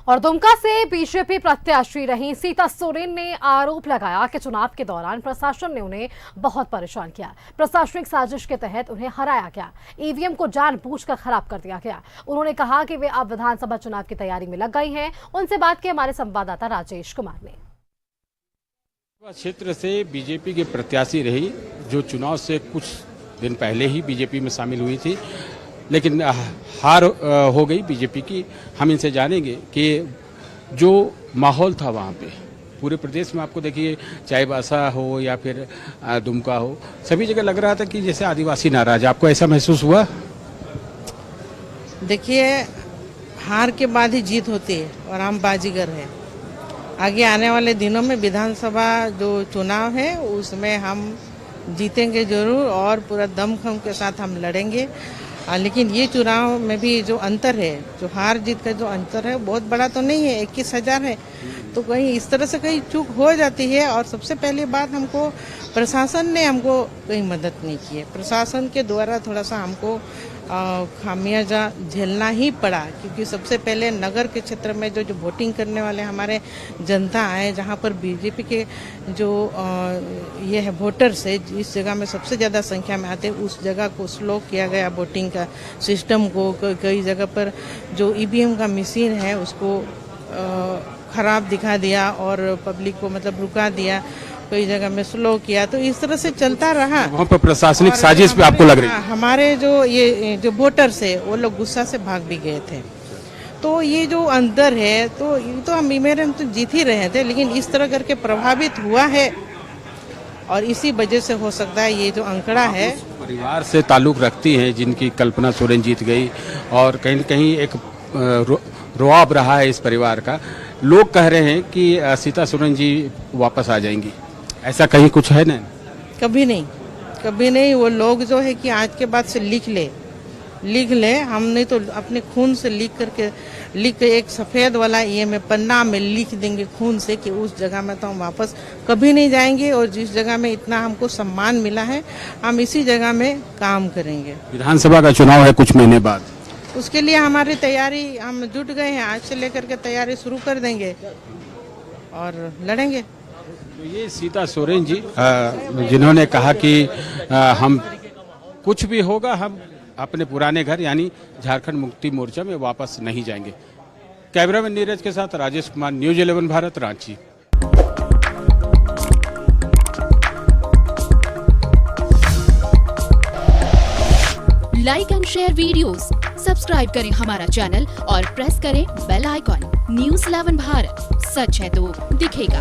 और दुमका से बीजेपी प्रत्याशी रही सीता सोरेन ने आरोप लगाया कि चुनाव के दौरान प्रशासन ने उन्हें बहुत परेशान किया। प्रशासनिक साजिश के तहत उन्हें हराया गया, ईवीएम को जानबूझकर खराब कर दिया गया। उन्होंने कहा कि वे अब विधानसभा चुनाव की तैयारी में लग गई हैं। उनसे बात की हमारे संवाददाता राजेश कुमार ने। क्षेत्र से बीजेपी के प्रत्याशी रही, जो चुनाव से कुछ दिन पहले ही बीजेपी में शामिल हुई थी, लेकिन हार हो गई बीजेपी की। हम इनसे जानेंगे कि जो माहौल था वहाँ पे पूरे प्रदेश में, आपको देखिए चाहे बासा हो या फिर दुमका हो, सभी जगह लग रहा था कि जैसे आदिवासी नाराज। आपको ऐसा महसूस हुआ? देखिए, हार के बाद ही जीत होती है और हम बाजीगर हैं। आगे आने वाले दिनों में विधानसभा जो चुनाव है उसमें हम जीतेंगे जरूर और पूरा दमखम के साथ हम लड़ेंगे। लेकिन ये चुनाव में भी जो अंतर है, जो हार जीत का जो अंतर है, बहुत बड़ा तो नहीं है, 21,000 है। तो कहीं इस तरह से कहीं चूक हो जाती है। और सबसे पहली बात, हमको प्रशासन ने हमको कहीं मदद नहीं की है। प्रशासन के द्वारा थोड़ा सा हमको खामियाजा झेलना ही पड़ा, क्योंकि सबसे पहले नगर के क्षेत्र में जो वोटिंग करने वाले हमारे जनता आए, जहाँ पर बीजेपी के जो ये है वोटर्स है, जिस जगह में सबसे ज़्यादा संख्या में आते, उस जगह को स्लो किया गया वोटिंग का सिस्टम को। कई जगह पर जो ईवीएम का मशीन है उसको खराब दिखा दिया और पब्लिक को मतलब रुका दिया, कई जगह में स्लो किया। तो इस तरह से चलता रहा। वहाँ पर प्रशासनिक साजिश भी आपको लग रही है? हमारे जो वोटर्स है वो लोग गुस्सा से भाग भी गए थे। तो ये जो अंदर है, तो ये तो हम तो जीत ही रहे थे, लेकिन इस तरह करके प्रभावित हुआ है और इसी वजह से हो सकता है ये जो आंकड़ा है। परिवार से ताल्लुक रखती हैं जिनकी कल्पना सोरेन जीत गई, और कहीं न कहीं एक रुआब रहा है इस परिवार का। लोग कह रहे हैं कि सीता सोरेन जी वापस आ जाएंगी, ऐसा कहीं कुछ है ना? कभी नहीं, कभी नहीं। वो लोग जो है कि आज के बाद से लिख ले, हम नहीं तो अपने खून से लिख के एक सफ़ेद वाला ये में पन्ना में लिख देंगे खून से कि उस जगह में तो हम वापस कभी नहीं जाएंगे। और जिस जगह में इतना हमको सम्मान मिला है, हम इसी जगह में काम करेंगे। विधानसभा का चुनाव है कुछ महीने बाद, उसके लिए हमारी तैयारी, हम जुट गए हैं। आज से लेकर के तैयारी शुरू कर देंगे और लड़ेंगे। तो ये सीता सोरेन जी जिन्होंने कहा कि हम कुछ भी होगा, हम अपने पुराने घर यानी झारखंड मुक्ति मोर्चा में वापस नहीं जाएंगे। कैमरा में नीरज के साथ Rajesh Kumar, news 11 Bharat, Ranchi. Like and share videos, subscribe करें हमारा चैनल और प्रेस करें बेल आइकॉन। न्यूज़ 11 भारत, सच है तो दिखेगा।